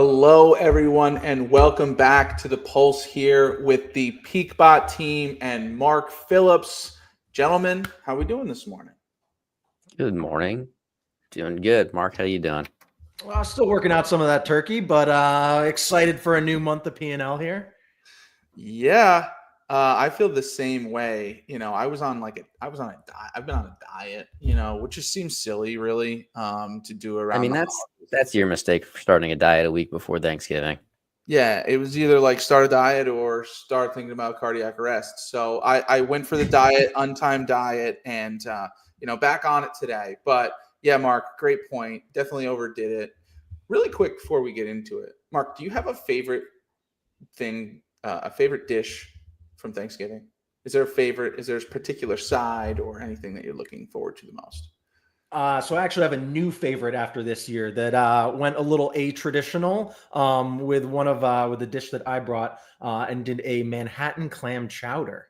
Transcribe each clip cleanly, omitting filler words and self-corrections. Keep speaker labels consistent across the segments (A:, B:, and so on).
A: Hello, everyone, and welcome back to the Pulse here with the PeakBot team and Mark Phillips. Gentlemen, how are we doing this morning?
B: Good morning. Doing good. Mark, how you doing?
C: Well, still working out some of that turkey, but excited for a new month of P&L here.
A: Yeah, I feel the same way. I've been on a diet, which just seems silly, really, to do around.
B: I mean, that's your mistake for starting a diet a week before Thanksgiving.
A: Yeah, it was either like start a diet or start thinking about cardiac arrest. So I went for the diet, untimed diet, and back on it today. But yeah, Mark, great point. Definitely overdid it. Really quick before we get into it, Mark, do you have a favorite thing, a favorite dish from Thanksgiving? Is there a favorite? Is there a particular side or anything that you're looking forward to the most?
C: So I actually have a new favorite after this year that went a little a-traditional with with the dish that I brought and did a Manhattan clam chowder.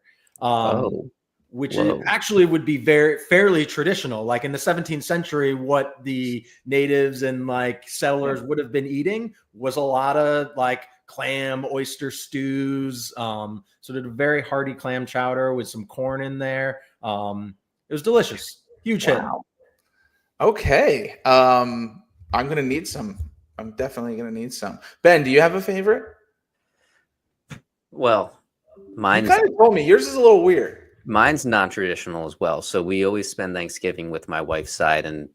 C: Which actually would be fairly traditional. Like in the 17th century, what the natives and like settlers would have been eating was a lot of like clam, oyster stews. So did a very hearty clam chowder with some corn in there. It was delicious. Huge hit.
A: Okay. I'm going to need some. I'm definitely going to need some. Ben, do you have a favorite?
B: Well,
A: you kind of told me. Yours is a little weird.
B: Mine's non-traditional as well. So we always spend Thanksgiving with my wife's side, and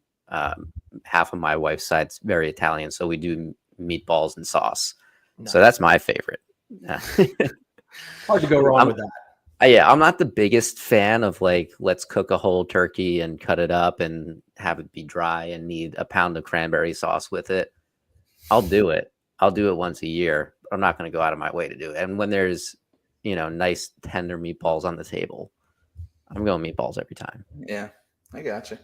B: half of my wife's side's very Italian. So we do meatballs and sauce. Nice. So that's my favorite.
C: Hard to go wrong with that.
B: Yeah, I'm not the biggest fan of like, let's cook a whole turkey and cut it up and have it be dry and need a pound of cranberry sauce with it. I'll do it. I'll do it once a year. But I'm not going to go out of my way to do it. And when there's, nice tender meatballs on the table, I'm going meatballs every time.
A: Yeah, I gotcha.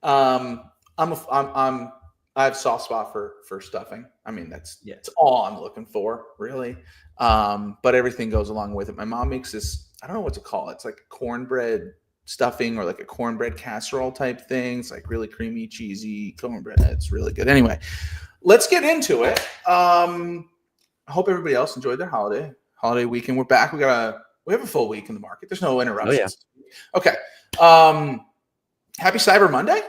A: I have a soft spot for stuffing. I mean, that's all I'm looking for, really. But everything goes along with it. My mom makes this, I don't know what to call it. It's like cornbread stuffing or like a cornbread casserole type thing. It's like really creamy, cheesy cornbread. It's really good. Anyway, let's get into it. I hope everybody else enjoyed their holiday weekend. We're back. We have a full week in the market. There's no interruptions.
B: Oh, yeah.
A: Okay. Happy Cyber Monday.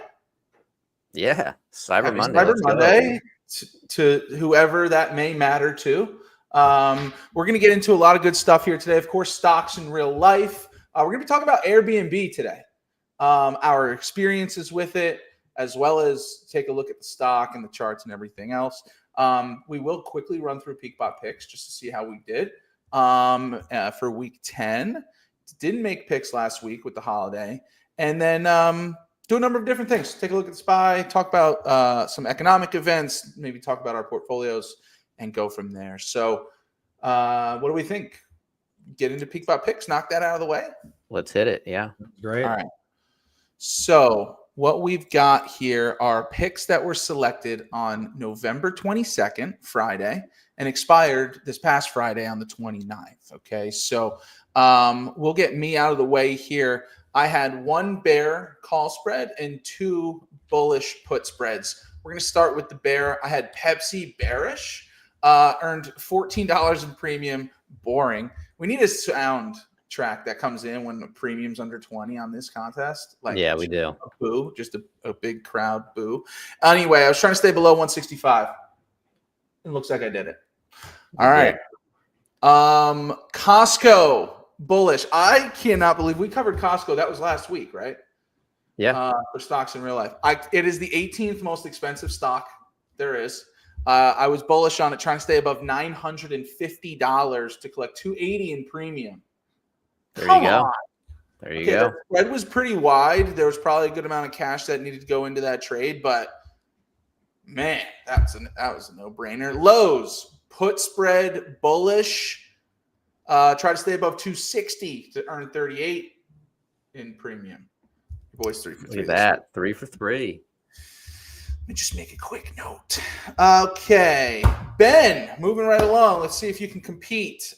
B: Yeah, Cyber
A: Monday to whoever that may matter to. We're going to get into a lot of good stuff here today. Of course, stocks in real life. We're going to be talking about Airbnb today, our experiences with it, as well as take a look at the stock and the charts and everything else. We will quickly run through PeakBot picks just to see how we did for week 10. Didn't make picks last week with the holiday. And then do a number of different things. Take a look at the SPY, talk about some economic events, maybe talk about our portfolios, and go from there. So what do we think? Get into PeakBot picks, knock that out of the way?
B: Let's hit it. Yeah.
C: Great.
A: All right. So what we've got here are picks that were selected on November 22nd, Friday, and expired this past Friday on the 29th. Okay, so we'll get me out of the way here. I had one bear call spread and two bullish put spreads. We're going to start with the bear. I had Pepsi bearish, earned $14 in premium. Boring. We need a sound track that comes in when the premium's under 20 on this contest. Like,
B: yeah, we do.
A: A boo, just a big crowd boo. Anyway, I was trying to stay below 165. It looks like I did it. All right. Costco bullish. I cannot believe we covered Costco. That was last week, right?
B: Yeah.
A: For stocks in real life. It is the 18th most expensive stock there is. I was bullish on it, trying to stay above $950 to collect $280 in premium.
B: There you go.
A: The spread was pretty wide. There was probably a good amount of cash that needed to go into that trade, but man, that was a no-brainer. Lowe's put spread bullish. Try to stay above 260 to earn 38 in premium. Your boy's 3 for 3.
B: Look at that, 3 for 3.
A: Let me just make a quick note. Okay, Ben, moving right along. Let's see if you can compete.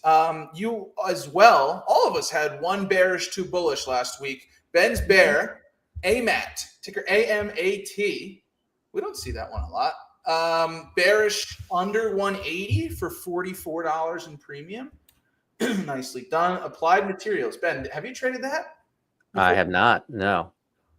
A: You as well. All of us had one bearish, two bullish last week. Ben's bear, AMAT, ticker AMAT. We don't see that one a lot. Bearish under 180 for $44 in premium. Nicely done. Applied Materials. Ben, have you traded that before?
B: I have not. No.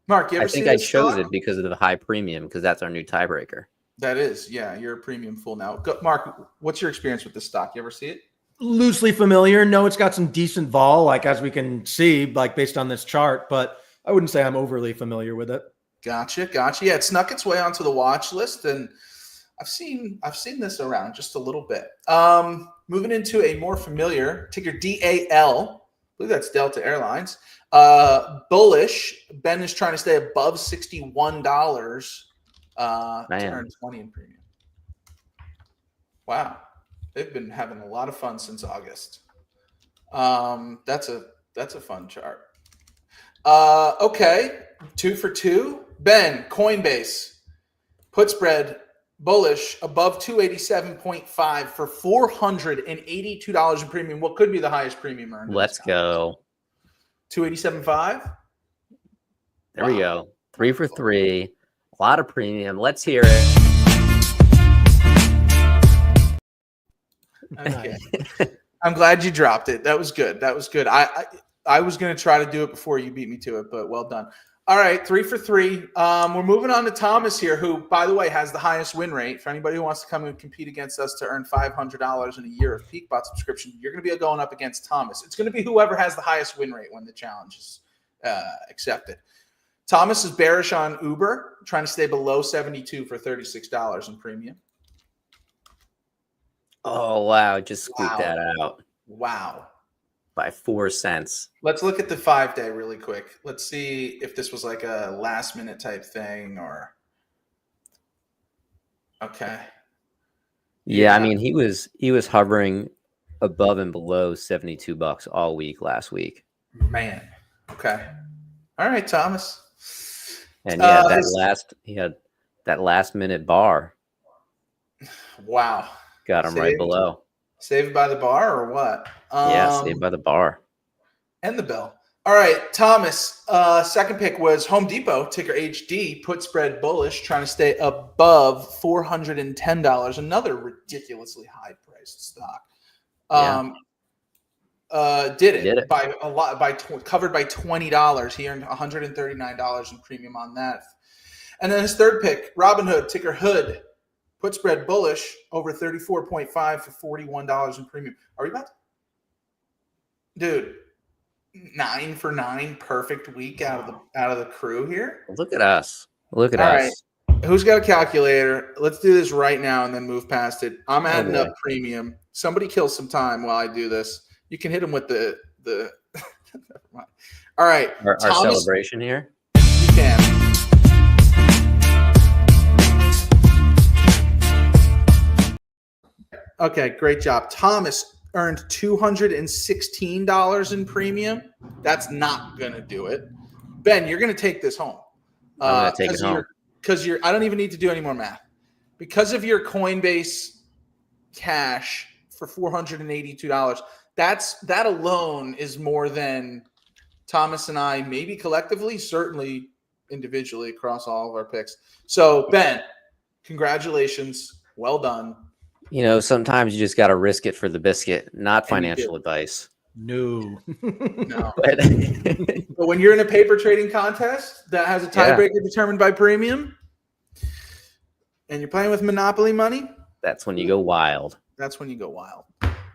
A: Mark, you ever
B: I think
A: see
B: I
A: this
B: chose
A: stock?
B: it because of the high premium, because that's our new tiebreaker.
A: That is, yeah. You're a premium full now. Mark, what's your experience with this stock? You ever see it?
C: Loosely familiar. No, it's got some decent vol, like as we can see, like based on this chart, but I wouldn't say I'm overly familiar with it.
A: Gotcha. Yeah, it snuck its way onto the watch list, and I've seen this around just a little bit. Moving into a more familiar ticker, DAL. I believe that's Delta Airlines. Bullish. Ben is trying to stay above $61 to earn 20 in premium. Wow, they've been having a lot of fun since August. That's a fun chart. Okay, 2 for 2. Ben, Coinbase, put spread bullish above 287.5 for $482 in premium. What could be the highest premium earned?
B: Let's go.
A: 287.5.
B: There we go. 3 for 3. A lot of premium. Let's hear it.
A: Okay. I'm glad you dropped it. That was good. I was going to try to do it before you beat me to it, but well done. All right, 3 for 3. We're moving on to Thomas here, who, by the way, has the highest win rate. For anybody who wants to come and compete against us to earn $500 in a year of PeakBot subscription, you're going to be going up against Thomas. It's going to be whoever has the highest win rate when the challenge is accepted. Thomas is bearish on Uber, trying to stay below 72 for $36 in premium.
B: Oh, wow. Just scooped that out.
A: Wow.
B: By 4 cents.
A: Let's look at the 5-day really quick. Let's see if this was like a last minute type thing or. Okay.
B: Yeah, I mean, he was hovering above and below $72 all week last week.
A: Man. Okay. All right, Thomas.
B: And yeah, he had that last minute bar.
A: Wow.
B: Got him right below.
A: Saved by the bar or what?
B: Yeah, saved by the bar.
A: And the bell. All right, Thomas. Second pick was Home Depot, ticker HD, put spread bullish, trying to stay above $410. Another ridiculously high priced stock. Did it by a lot, covered by $20. He earned $139 in premium on that. And then his third pick, Robinhood, ticker Hood, put spread bullish over 34.5 for $41 in premium. Are we about to? Dude, 9 for 9, perfect week out of the crew here.
B: Look at us. Look at
A: All
B: us.
A: Right. Who's got a calculator? Let's do this right now and then move past it. I'm adding up premium. Somebody kill some time while I do this. You can hit him with the All right.
B: Our celebration here.
A: You can. Okay, great job. Thomas earned $216 in premium. That's not going to do it. Ben, you're going to take this home.
B: I'm going to take it home.
A: Because I don't even need to do any more math. Because of your Coinbase cash for $482, that alone is more than Thomas and I, maybe collectively, certainly individually across all of our picks. So, Ben, congratulations. Well done.
B: You know, sometimes you just got to risk it for the biscuit, not financial advice.
C: No.
A: But when you're in a paper trading contest that has a tiebreaker determined by premium and you're playing with Monopoly money,
B: that's when you go wild.
A: That's when you go wild.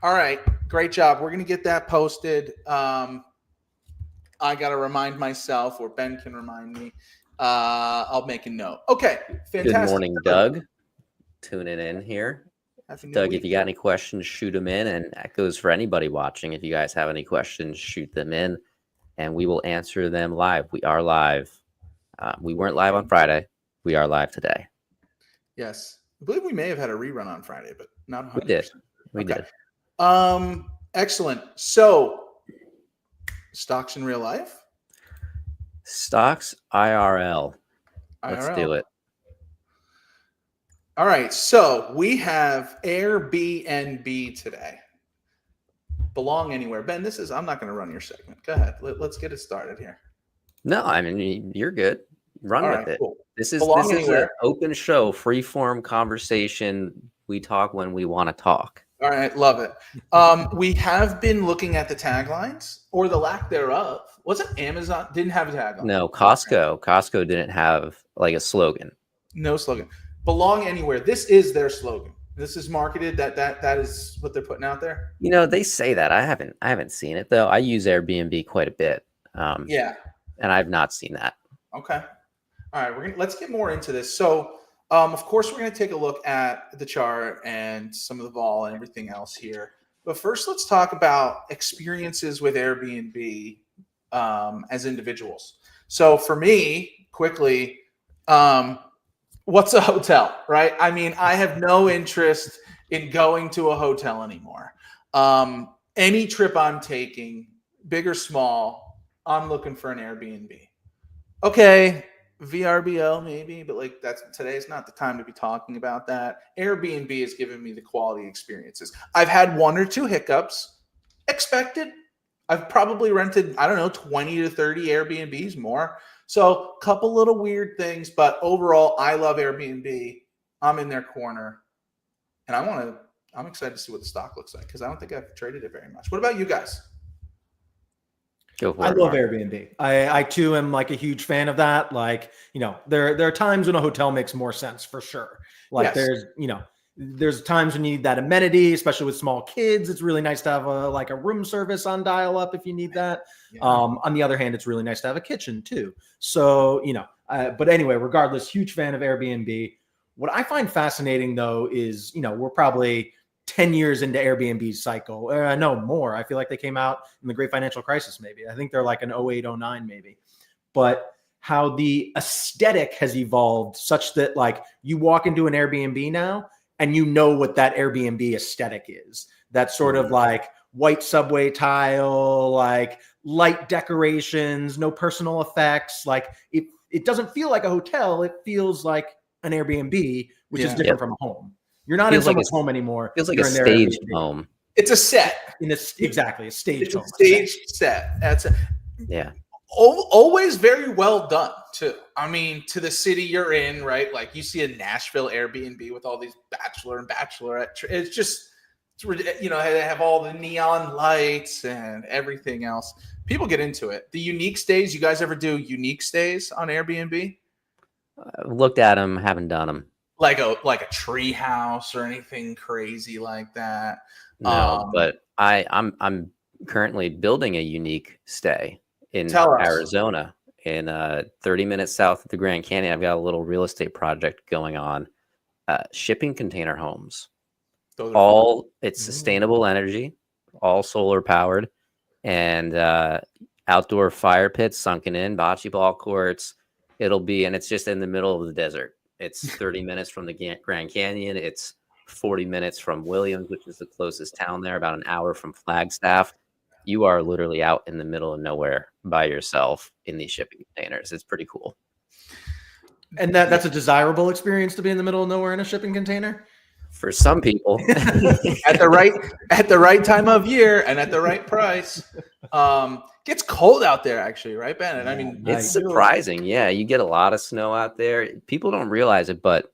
A: All right. Great job. We're going to get that posted. I got to remind myself, or Ben can remind me. I'll make a note. Okay. Fantastic.
B: Good morning, Doug. Tuning in here. Doug, if you got any questions, shoot them in. And that goes for anybody watching. If you guys have any questions, shoot them in, and we will answer them live. We are live. We weren't live on Friday. We are live today.
A: Yes. I believe we may have had a rerun on Friday, but not 100%.
B: We did.
A: Excellent. So, stocks in real life?
B: Stocks IRL. Let's do it.
A: All right, so we have Airbnb today. Belong Anywhere. Ben, I'm not going to run your segment. Go ahead. Let's get it started here.
B: No, I mean, you're good. Run with it. Cool. This is
A: Belong
B: an
A: anywhere.
B: open show, free form conversation. We talk when we want to talk.
A: All right, love it. We have been looking at the taglines or the lack thereof. Wasn't Amazon didn't have a tagline?
B: No, Costco didn't have like a slogan.
A: No slogan. Belong anywhere. This is their slogan. This is marketed. That is what they're putting out there.
B: You know, they say that. I haven't seen it though. I use Airbnb quite a bit.
A: Yeah.
B: And I've not seen that.
A: Okay. All right. Let's get more into this. So, of course, we're going to take a look at the chart and some of the vol and everything else here. But first, let's talk about experiences with Airbnb as individuals. So, for me, quickly, what's a hotel, right? I mean, I have no interest in going to a hotel anymore. Any trip I'm taking, big or small, I'm looking for an Airbnb. Okay, VRBO maybe, but like today's not the time to be talking about that. Airbnb has given me the quality experiences. I've had 1 or 2 hiccups, expected. I've probably rented, I don't know, 20 to 30 Airbnbs more. So a couple little weird things, but overall, I love Airbnb. I'm in their corner, and I'm excited to see what the stock looks like because I don't think I've traded it very much. What about you guys?
B: Go for
C: I
B: it,
C: love
B: Mark.
C: Airbnb. I too am like a huge fan of that. Like, there are times when a hotel makes more sense for sure. Like
A: Yes.
C: there's times when you need that amenity, especially with small kids. It's really nice to have a room service on dial up if you need that.
A: Yeah.
C: On the other hand, it's really nice to have a kitchen too. So, but anyway, regardless, huge fan of Airbnb. What I find fascinating though is, we're probably 10 years into Airbnb's cycle. No, more. I feel like they came out in the great financial crisis, maybe. I think they're like an 08, 09, maybe. But how the aesthetic has evolved such that like you walk into an Airbnb now and you know what that Airbnb aesthetic is. That sort of like white subway tile, like light decorations, no personal effects. Like it doesn't feel like a hotel. It feels like an Airbnb, which is different from a home. You're not in someone's home anymore.
B: Feels like
C: You're
B: a
C: in their
B: staged
C: Airbnb.
B: home.
A: It's a set.
C: Exactly, a staged
A: It's a
C: home.
A: staged set. That's it.
B: Yeah.
A: Always very well done too. I mean, to the city you're in, right? Like you see a Nashville Airbnb with all these bachelor and bachelorette. It's just, they have all the neon lights and everything else. People get into it. The unique stays. You guys ever do unique stays on Airbnb?
B: I've looked at them, haven't done them.
A: Like a tree house or anything crazy like that.
B: No, but I'm currently building a unique stay in Arizona, in 30 minutes south of the Grand Canyon. I've got a little real estate project going on. Shipping container homes. It's sustainable energy, all solar powered, and outdoor fire pits sunken in, bocce ball courts. And it's just in the middle of the desert. It's 30 minutes from the Grand Canyon. It's 40 minutes from Williams, which is the closest town there, about an hour from Flagstaff. You are literally out in the middle of nowhere by yourself in these shipping containers. It's pretty cool.
C: And that's a desirable experience to be in the middle of nowhere in a shipping container?
B: For some people.
A: at the right time of year and at the right price. Gets cold out there actually, right, Ben? And I mean,
B: it's surprising. Yeah, you get a lot of snow out there. People don't realize it, but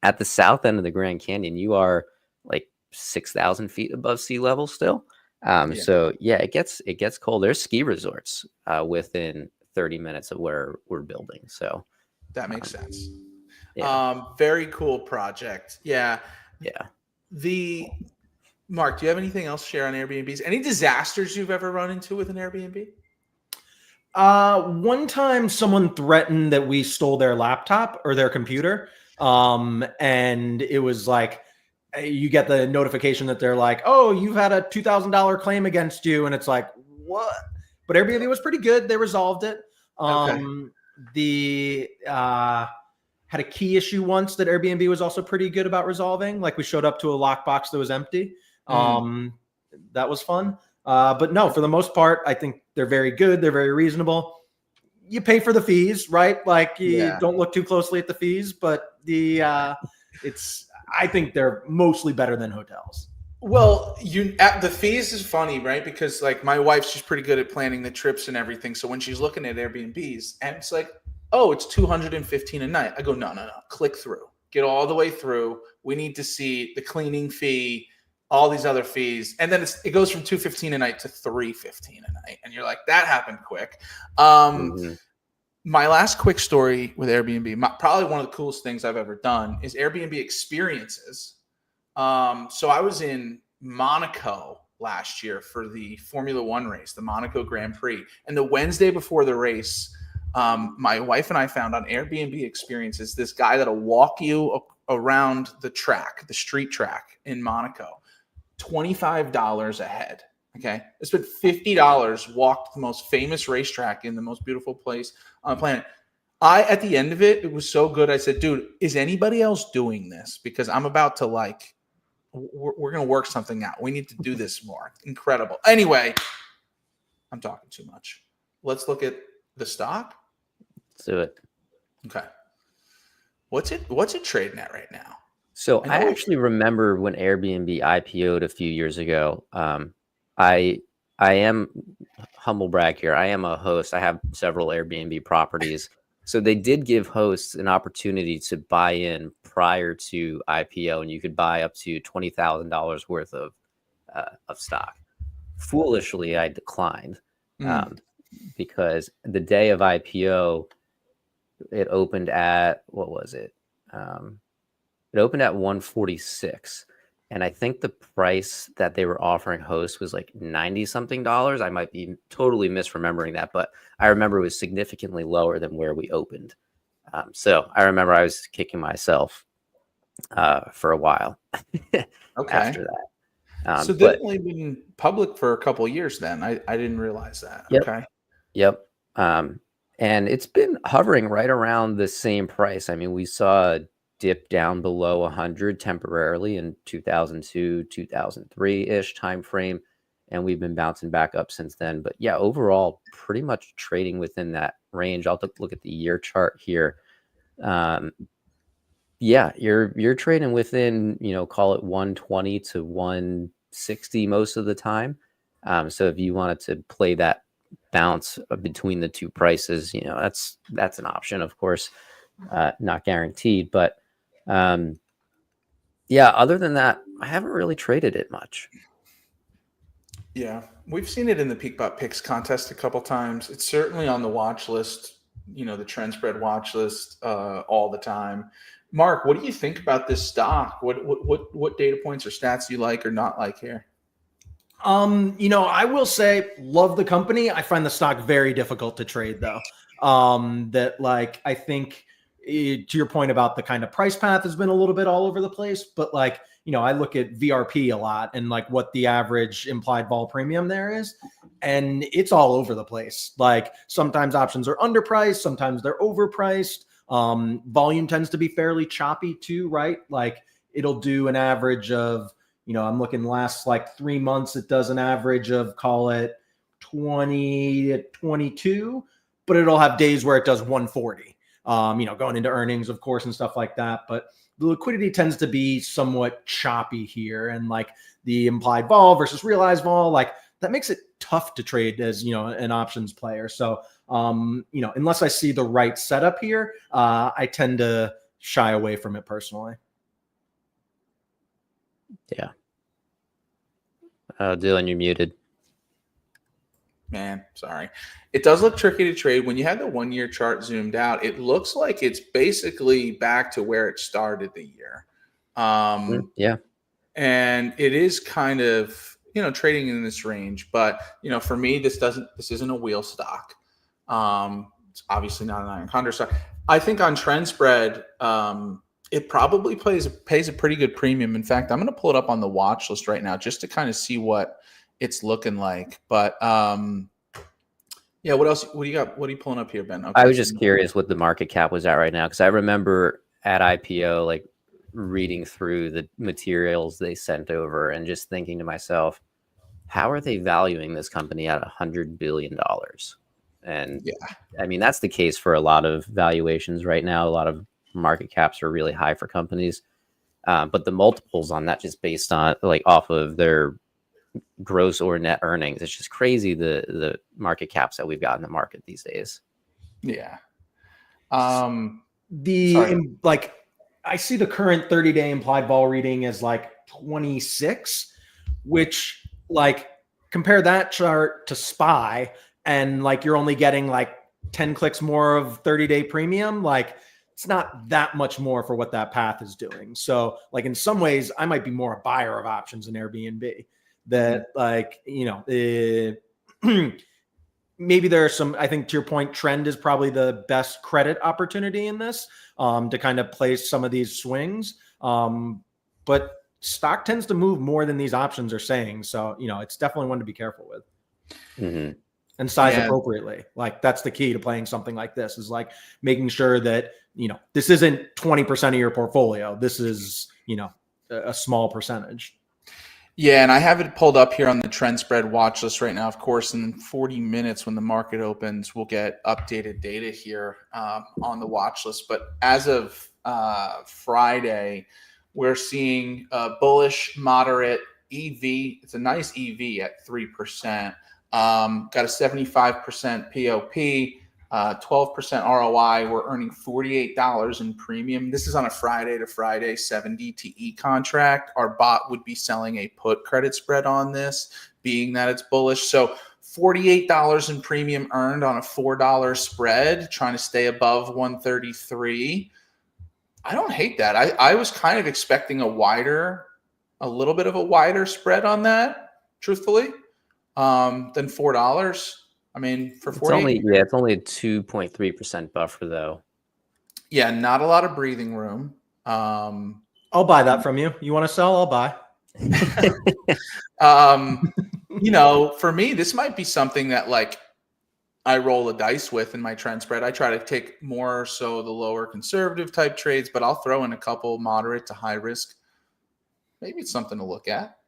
B: at the south end of the Grand Canyon, you are like 6,000 feet above sea level still. So yeah, it gets cold. There's ski resorts within 30 minutes of where we're building. So
A: that makes sense.
B: Yeah.
A: Very cool project. Yeah.
B: Yeah.
A: Mark, do you have anything else to share on Airbnbs? Any disasters you've ever run into with an Airbnb?
C: One time someone threatened that we stole their laptop or their computer. And it was like, you get the notification that they're like, oh, you've had a $2,000 claim against you. And it's like, what? But Airbnb was pretty good. They resolved it. Had a key issue once that Airbnb was also pretty good about resolving. Like we showed up to a lockbox that was empty. That was fun. But no, for the most part, I think they're very good. They're very reasonable. You pay for the fees, right? Like you don't look too closely at the fees, but I think they're mostly better than hotels.
A: Well, the fees is funny, right? Because like my wife, she's pretty good at planning the trips and everything. So when she's looking at Airbnbs, and it's like, oh, it's $215 a night. I go, no. Click through. Get all the way through. We need to see the cleaning fee, all these other fees. And then it goes from $215 a night to $315 a night. And you're like, that happened quick. My last quick story with Airbnb, probably one of the coolest things I've ever done is Airbnb experiences. So I was in Monaco last year for the Formula One race, the Monaco Grand Prix. And the Wednesday before the race, my wife and I found on Airbnb experiences this guy that'll walk you around the track, the street track in Monaco, $25 a head. Okay. I spent $50, walked the most famous racetrack in the most beautiful place on the planet. At the end of it, it was so good. I said, dude, is anybody else doing this? Because I'm about to we're going to work something out. We need to do this more. Incredible. Anyway, I'm talking too much. Let's look at the stock.
B: Let's do it.
A: Okay. What's it trading at right now?
B: So I actually remember when Airbnb IPO'd a few years ago. I am, humble brag here, I am a host. I have several Airbnb properties. So they did give hosts an opportunity to buy in prior to IPO, and you could buy up to $20,000 worth of stock. Foolishly, I declined because the day of IPO, it opened at, what was it? It opened at 146. And I think the price that they were offering hosts was like $90 something. I might be totally misremembering that, but I remember it was significantly lower than where we opened. So I remember I was kicking myself for a while after that.
A: So they've only been public for a couple of years then. I didn't realize that.
B: Yep,
A: okay.
B: Yep. And it's been hovering right around the same price. I mean, we saw dip down below 100 temporarily in 2002, 2003-ish time frame, and we've been bouncing back up since then. But yeah, overall, pretty much trading within that range. I'll look at the year chart here. Yeah, you're trading within, call it 120 to 160 most of the time. So if you wanted to play that bounce between the two prices, that's an option, of course, not guaranteed, but yeah, other than that, I haven't really traded it much.
A: Yeah, we've seen it in the PeakBot picks contest a couple times. It's certainly on the watch list, the trend spread watch list all the time. Mark, what do you think about this stock? What data points or stats do you like or not like here?
C: I will say, love the company. I find the stock very difficult to trade, though. I think to your point about the kind of price path has been a little bit all over the place, but I look at VRP a lot and what the average implied vol premium there is, and it's all over the place. Sometimes options are underpriced, sometimes they're overpriced. Volume tends to be fairly choppy too, right? It'll do an average of, I'm looking last 3 months, it does an average of, call it 20 to 22, but it'll have days where it does 140. Going into earnings, of course, and stuff like that. But the liquidity tends to be somewhat choppy here. And the implied vol versus realized vol, that makes it tough to trade as, an options player. So, unless I see the right setup here, I tend to shy away from it personally.
B: Yeah. Dillon, you're muted.
A: Man, sorry. It does look tricky to trade. When you have the 1 year chart zoomed out, it looks like it's basically back to where it started the year.
B: Yeah.
A: And it is kind of, trading in this range. But, for me, this isn't a wheel stock. It's obviously not an iron condor stock. I think on trend spread, it probably pays a pretty good premium. In fact, I'm going to pull it up on the watch list right now just to kind of see what it's looking like. But yeah, what else? What do you got? What are you pulling up here, Ben? Okay,
B: I was just curious what the market cap was at right now, because I remember at IPO reading through the materials they sent over and just thinking to myself, how are they valuing this company at $100 billion? And yeah, I mean, that's the case for a lot of valuations right now. A lot of market caps are really high for companies, but the multiples on that, just based on off of their gross or net earnings, it's just crazy the market caps that we've got in the market these days.
A: Yeah.
C: Like I see the current 30-day implied vol reading as like 26, which like compare that chart to SPY, and like you're only getting like 10 clicks more of 30-day premium. Like it's not that much more for what that path is doing. So like in some ways, I might be more a buyer of options in Airbnb. That like, you know, maybe there are some, I think to your point, trend is probably the best credit opportunity in this to kind of place some of these swings. But stock tends to move more than these options are saying. So, you know, it's definitely one to be careful with. And size appropriately. Like that's the key to playing something like this, is like making sure that, you know, this isn't 20% of your portfolio. This is, you know, a small percentage.
A: Yeah, and I have it pulled up here on the trend spread watch list right now. Of course, in 40 minutes when the market opens, we'll get updated data here on the watch list. But as of Friday, we're seeing a bullish, moderate EV. It's a nice EV at 3%. Got a 75% POP. 12% ROI. We're earning $48 in premium. This is on a Friday to Friday 7 DTE contract. Our bot would be selling a put credit spread on this, being that it's bullish. So $48 in premium earned on a $4 spread, trying to stay above 133. I don't hate that. I was kind of expecting a little bit of a wider spread on that, truthfully, than $4. I mean, for 40,
B: it's only a 2.3% buffer though.
A: Yeah, not a lot of breathing room.
C: I'll buy that from you. You want to sell? I'll buy.
A: You know, for me, this might be something that like I roll a dice with in my trend spread. I try to take more so the lower conservative type trades, but I'll throw in a couple moderate to high risk. Maybe it's something to look at.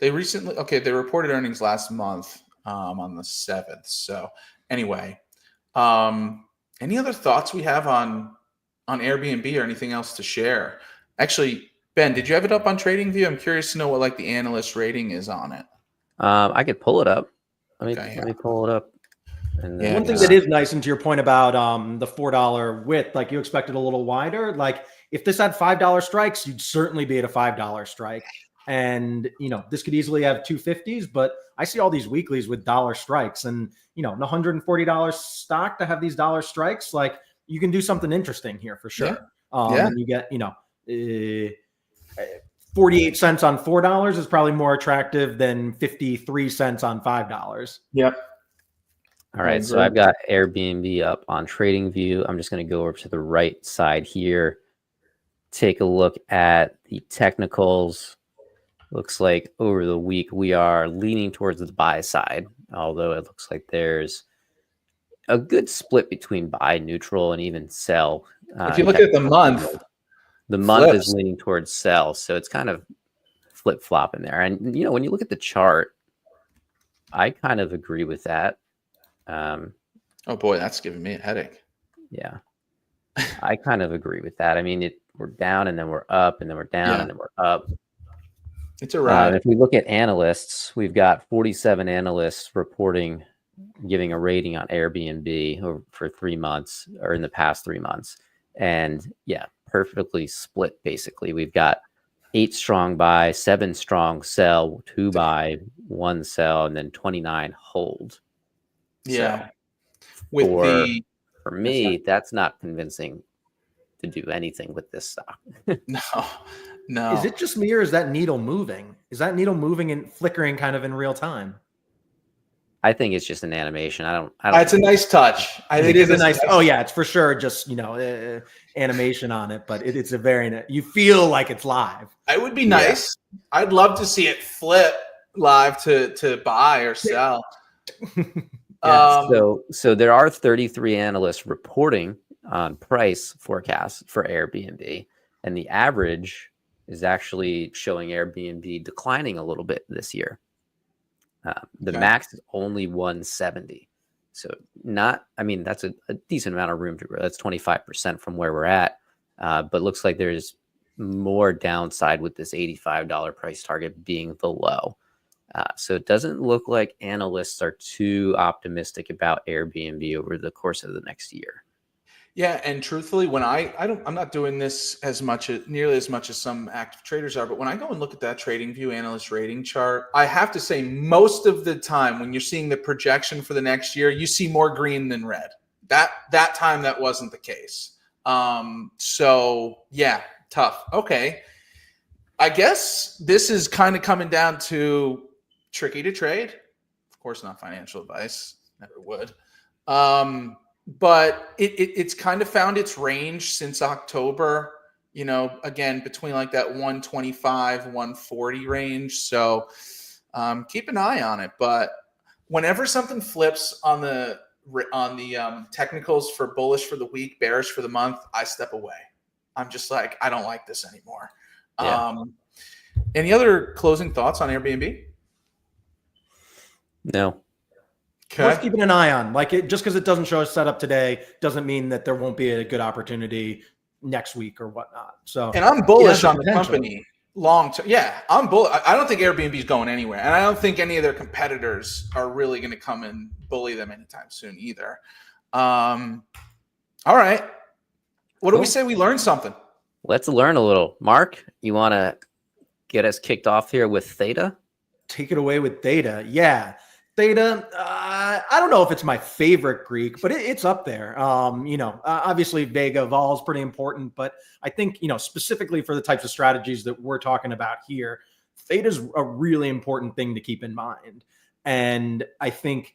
A: They reported earnings last month. On the 7th. So anyway, any other thoughts we have on Airbnb or anything else to share? Actually, Ben, did you have it up on TradingView? I'm curious to know what like the analyst rating is on it.
B: I could pull it up. Let me pull it up.
C: And then, one thing that is nice, and to your point about the $4 width, like you expected a little wider. Like if this had $5 strikes, you'd certainly be at a $5 strike. And, you know, this could easily have 250s, but I see all these weeklies with dollar strikes, and, you know, $140 stock to have these dollar strikes, like you can do something interesting here for sure. And you get, you know, 48 cents on $4 is probably more attractive than 53 cents on $5.
A: Yep.
B: All right. So I've got Airbnb up on TradingView. I'm just going to go over to the right side here. Take a look at the technicals. Looks like over the week we are leaning towards the buy side, although it looks like there's a good split between buy, neutral, and even sell.
A: If you look at the month
B: is leaning towards sell, so it's kind of flip-flopping there. And, you know, when you look at the chart, I kind of agree with that.
A: Oh, boy, that's giving me a headache.
B: Yeah, I kind of agree with that. I mean, we're down, and then we're up, and then we're down, and then we're up.
A: It's a ride.
B: If we look at analysts, we've got 47 analysts reporting, giving a rating on Airbnb for 3 months, or in the past 3 months. And yeah, perfectly split, basically. We've got 8 strong buy, 7 strong sell, 2 buy, 1 sell, and then 29 hold.
A: Yeah.
B: So for me, that's not convincing to do anything with this stock.
A: No.
C: Is it just me, or is that needle moving? Is that needle moving and flickering kind of in real time?
B: I think it's just an animation. I don't.
A: It's a nice touch. I think
C: it is a nice. Oh yeah, it's for sure. Just, you know, animation on it, but it's a very. You feel like it's live.
A: It would be nice. I'd love to see it flip live to buy or sell.
B: So there are 33 analysts reporting on price forecasts for Airbnb, and the average is actually showing Airbnb declining a little bit this year. The max is only 170. So that's a decent amount of room to grow. That's 25% from where we're at. But looks like there's more downside with this $85 price target being the low. So it doesn't look like analysts are too optimistic about Airbnb over the course of the next year.
A: Yeah, and truthfully, when I'm not doing this nearly as much as some active traders are, but when I go and look at that TradingView analyst rating chart, I have to say most of the time when you're seeing the projection for the next year, you see more green than red. That time that wasn't the case. So yeah, tough. Okay. I guess this is kind of coming down to tricky to trade. Of course, not financial advice. Never would. But it's kind of found its range since October, again, between like that 125, 140 range. So keep an eye on it. But whenever something flips on the technicals for bullish for the week, bearish for the month, I step away. I'm just like, I don't like this anymore.
B: Yeah.
A: Any other closing thoughts on Airbnb?
C: Worth
B: No.
A: Okay.
C: keeping an eye on. Like, just because it doesn't show a setup today doesn't mean that there won't be a good opportunity next week or whatnot. So,
A: And I'm bullish on the
C: potential.
A: company long term. Yeah, I'm bullish. I don't think Airbnb is going anywhere, and I don't think any of their competitors are really going to come and bully them anytime soon either. All right. What do we
B: Cool.
A: say we learned something?
B: Let's learn a little. Mark, you want to get us kicked off here with Theta?
C: Take it away with Theta. Yeah. Theta, I don't know if it's my favorite Greek, but it's up there. Obviously Vega Vol is pretty important, but I think, specifically for the types of strategies that we're talking about here, Theta is a really important thing to keep in mind. And I think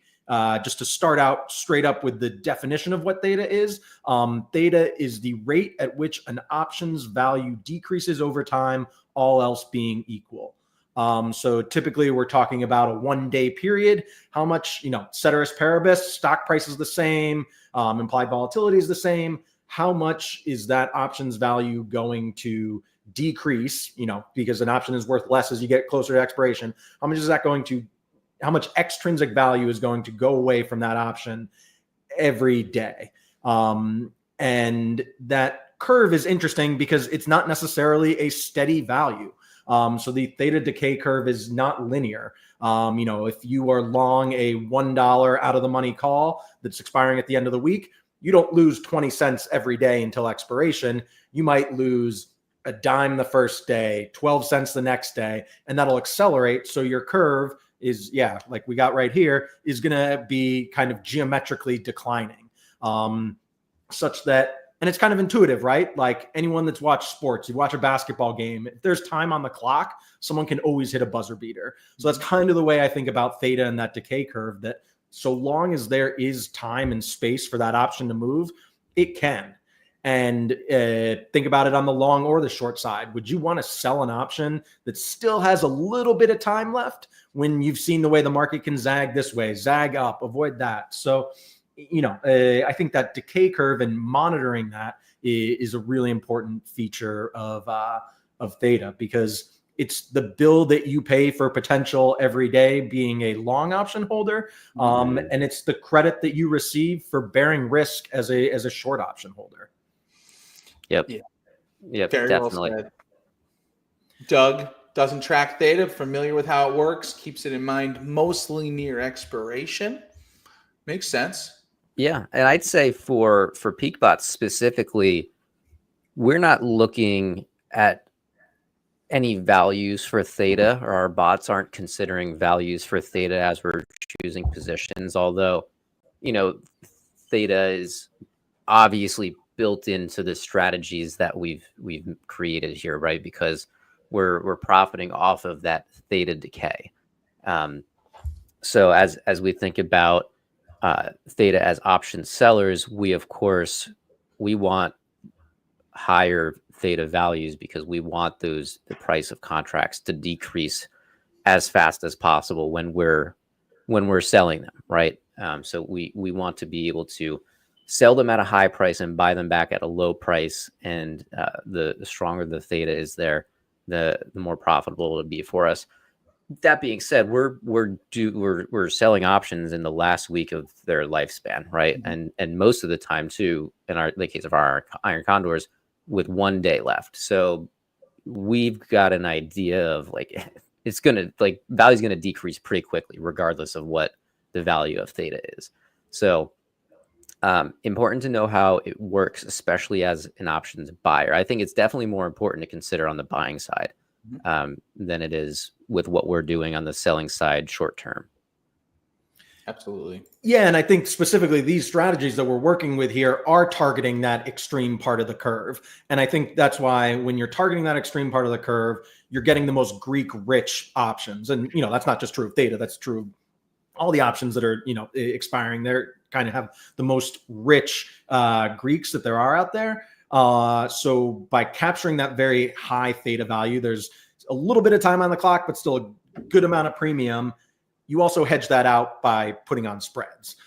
C: just to start out straight up with the definition of what Theta is the rate at which an option's value decreases over time, all else being equal. So typically we're talking about a 1 day period, how much, ceteris paribus, stock price is the same, implied volatility is the same. How much is that option's value going to decrease, because an option is worth less as you get closer to expiration? How much extrinsic value is going to go away from that option every day? And that curve is interesting because it's not necessarily a steady value. So the theta decay curve is not linear. If you are long a $1 out of the money call that's expiring at the end of the week, you don't lose 20 cents every day until expiration. You might lose a dime the first day, 12 cents the next day, and that'll accelerate. So your curve is, like we got right here, is going to be kind of geometrically declining, such that, and it's kind of intuitive, right? Like anyone that's watched sports, you watch a basketball game, if there's time on the clock, someone can always hit a buzzer beater. So that's kind of the way I think about theta and that decay curve, that so long as there is time and space for that option to move, it can. And think about it on the long or the short side. Would you want to sell an option that still has a little bit of time left when you've seen the way the market can zag this way, zag up, avoid that? So, I think that decay curve and monitoring that is a really important feature of theta, because it's the bill that you pay for potential every day being a long option holder, and it's the credit that you receive for bearing risk as a short option holder.
B: Yep.
A: Yeah.
B: Yep.
A: Very
B: Definitely.
A: well said. Doug doesn't track theta, familiar with how it works, keeps it in mind mostly near expiration. Makes sense.
B: Yeah, and I'd say for PeakBot specifically, we're not looking at any values for theta, or our bots aren't considering values for theta as we're choosing positions. Although, theta is obviously built into the strategies that we've created here, right? Because we're profiting off of that theta decay. So as we think about theta as option sellers, we want higher theta values because we want the price of contracts to decrease as fast as possible when we're selling them, right? So we want to be able to sell them at a high price and buy them back at a low price, and the stronger the theta is there, the more profitable it'll be for us. That being said, we're selling options in the last week of their lifespan, right?
C: Mm-hmm.
B: And most of the time too, in the case of our iron condors, with 1 day left. So we've got an idea of value's gonna decrease pretty quickly, regardless of what the value of theta is. So Important to know how it works, especially as an options buyer. I think it's definitely more important to consider on the buying side than it is with what we're doing on the selling side short term.
A: Absolutely.
C: Yeah, and I think specifically these strategies that we're working with here are targeting that extreme part of the curve. And I think that's why when you're targeting that extreme part of the curve, you're getting the most Greek-rich options. And, that's not just true of theta. That's true of all the options that are, expiring. They're kind of have the most rich Greeks that there are out there. So by capturing that very high theta value, there's a little bit of time on the clock, but still a good amount of premium. You also hedge that out by putting on spreads.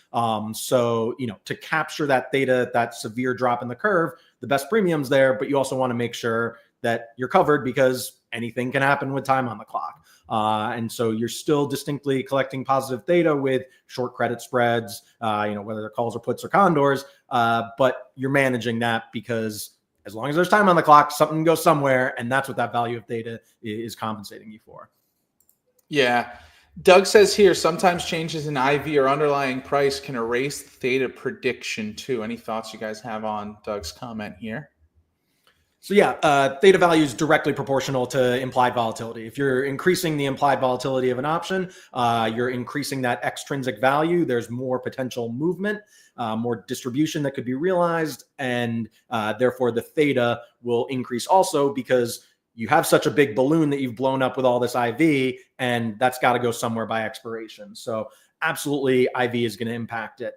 C: So, to capture that theta, that severe drop in the curve, the best premium's there, but you also want to make sure that you're covered because anything can happen with time on the clock. And so you're still distinctly collecting positive theta with short credit spreads, whether they're calls or puts or condors, but you're managing that because as long as there's time on the clock, something goes somewhere, and that's what that value of theta is compensating you for.
A: Yeah. Doug says here, sometimes changes in IV or underlying price can erase the theta prediction too. Any thoughts you guys have on Doug's comment here?
C: So theta value is directly proportional to implied volatility. If you're increasing the implied volatility of an option, you're increasing that extrinsic value. There's more potential movement, more distribution that could be realized, and therefore the theta will increase also because you have such a big balloon that you've blown up with all this IV, and that's got to go somewhere by expiration. So absolutely, IV is going to impact it.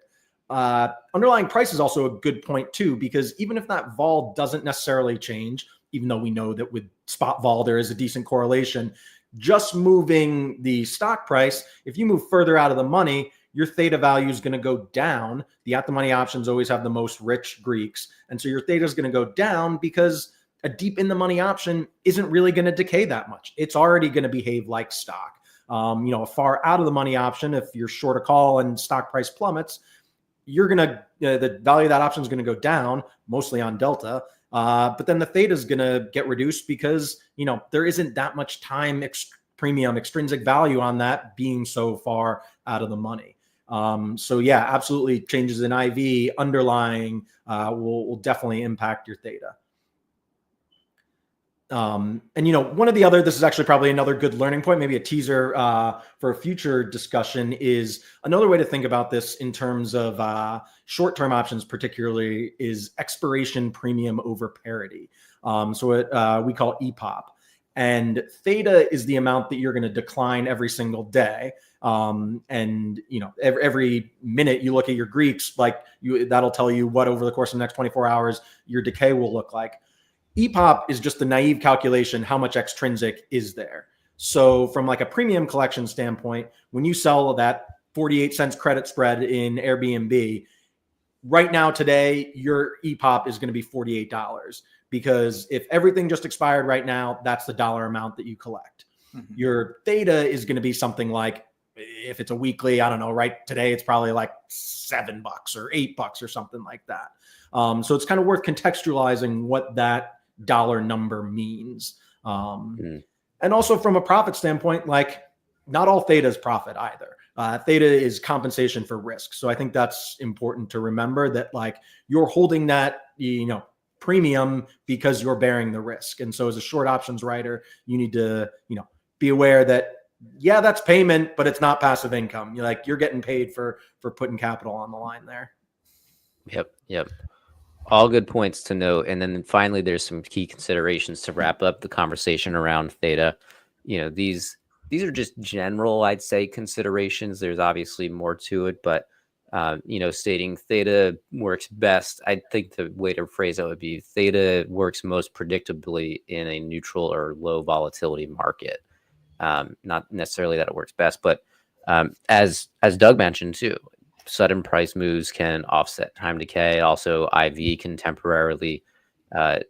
C: Underlying price is also a good point too, because even if that vol doesn't necessarily change, even though we know that with spot vol there is a decent correlation, just moving the stock price, if you move further out of the money, your theta value is going to go down. The at the money options always have the most rich Greeks, and so your theta is going to go down because a deep in the money option isn't really going to decay that much. It's already going to behave like stock. A far out of the money option, if you're short a call and stock price plummets, you're going to, the value of that option is going to go down mostly on delta. But then the theta is going to get reduced because, there isn't that much time premium extrinsic value on that being so far out of the money. Absolutely changes in IV underlying will definitely impact your theta. One of the other, this is actually probably another good learning point, maybe a teaser for a future discussion, is another way to think about this in terms of short-term options, particularly, is expiration premium over parity. So we call EPOP. And theta is the amount that you're going to decline every single day. Every minute you look at your Greeks, that'll tell you what over the course of the next 24 hours your decay will look like. EPOP is just the naive calculation, how much extrinsic is there. So from a premium collection standpoint, when you sell that 48 cents credit spread in Airbnb, right now today, your EPOP is going to be $48 because if everything just expired right now, that's the dollar amount that you collect. Mm-hmm. Your theta is going to be something like, if it's a weekly, I don't know, right today, it's probably like $7 or $8 or something like that. So it's kind of worth contextualizing what that dollar number means. And also from a profit standpoint, not all theta is profit either. Theta is compensation for risk. So I think that's important to remember that you're holding that, premium because you're bearing the risk. And so as a short options writer, you need to, be aware that, that's payment, but it's not passive income. You're getting paid for putting capital on the line there.
B: Yep. All good points to note. And then finally, there's some key considerations to wrap up the conversation around theta. These are just general, I'd say, considerations. There's obviously more to it, but, stating theta works best, I think the way to phrase that would be theta works most predictably in a neutral or low volatility market. Not necessarily that it works best, but as Doug mentioned too, sudden price moves can offset time decay. Also, IV can temporarily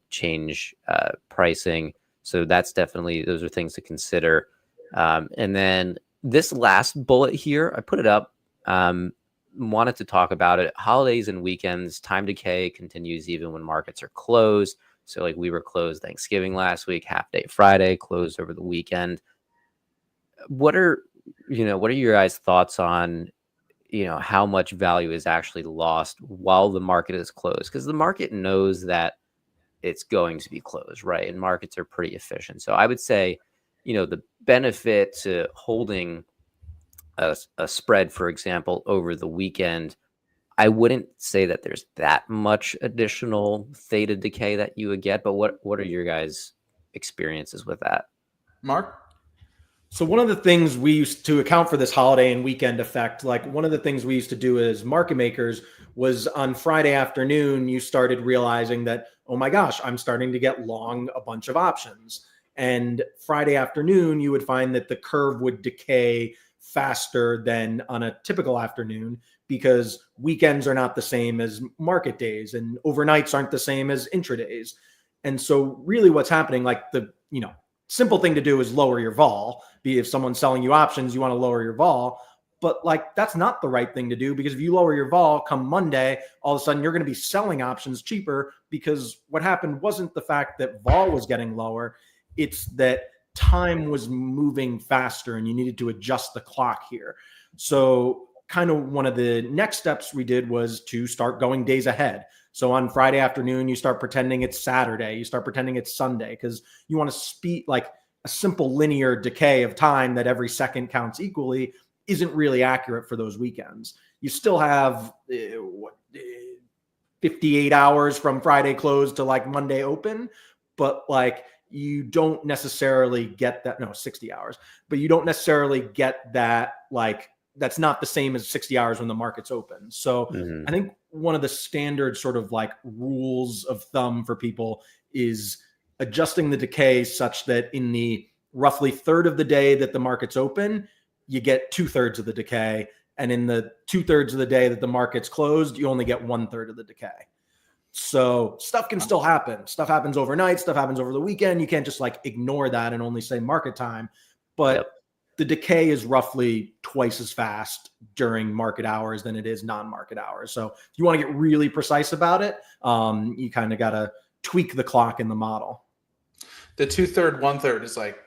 B: change pricing. So those are things to consider. And then this last bullet here, I put it up, wanted to talk about it. Holidays and weekends, time decay continues even when markets are closed. So we were closed Thanksgiving last week, half day Friday, closed over the weekend. What are your guys' thoughts on how much value is actually lost while the market is closed, because the market knows that it's going to be closed, right? And markets are pretty efficient. So I would say, the benefit to holding a spread, for example, over the weekend, I wouldn't say that there's that much additional theta decay that you would get, but what are your guys' experiences with that?
A: Mark?
C: So one of the things we used to account for this holiday and weekend effect, like one of the things we used to do as market makers was on Friday afternoon, you started realizing that, oh my gosh, I'm starting to get long a bunch of options. And Friday afternoon, you would find that the curve would decay faster than on a typical afternoon, because weekends are not the same as market days and overnights aren't the same as intradays. And so really what's happening, like the, simple thing to do is lower your vol. If someone's selling you options, you want to lower your vol. But like, that's not the right thing to do, because if you lower your vol come Monday, all of a sudden you're going to be selling options cheaper, because what happened wasn't the fact that vol was getting lower. It's that time was moving faster and you needed to adjust the clock here. So kind of one of the next steps we did was to start going days ahead. So on Friday afternoon, you start pretending it's Saturday, you start pretending it's Sunday, because you want to speed, like a simple linear decay of time that every second counts equally isn't really accurate for those weekends. You still have 58 hours from Friday close to like Monday open, but like you don't necessarily get that, no, 60 hours, but you don't necessarily get that, like that's not the same as 60 hours when the market's open. So I think one of the standard sort of like rules of thumb for people is adjusting the decay such that in the roughly third of the day that the market's open, you get 2/3 of the decay. And in the 2/3 of the day that the market's closed, you only get 1/3 of the decay. So stuff can still happen. Stuff happens overnight, stuff happens over the weekend. You can't just like ignore that and only say market time. But the decay is roughly twice as fast during market hours than it is non-market hours. So if you want to get really precise about it, you kind of got to tweak the clock in the model.
A: The 2/3, 1/3 is like,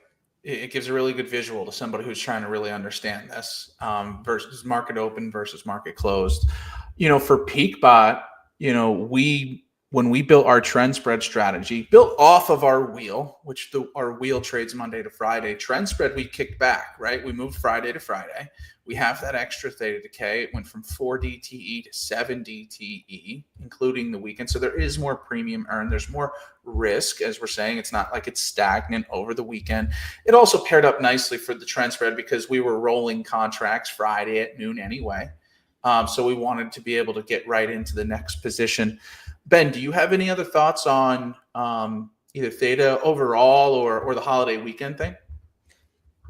A: it gives a really good visual to somebody who's trying to really understand this, versus market open versus market closed. For PeakBot, when we built our trend spread strategy, built off of our wheel, which our wheel trades Monday to Friday. Trend spread, we kicked back, right? We moved Friday to Friday. We have that extra theta decay. It went from 4 DTE to 7 DTE, including the weekend. So there is more premium earned. There's more risk, as we're saying. It's not like it's stagnant over the weekend. It also paired up nicely for the trend spread because we were rolling contracts Friday at noon anyway. So we wanted to be able to get right into the next position. Ben, do you have any other thoughts on either theta overall or the holiday weekend thing?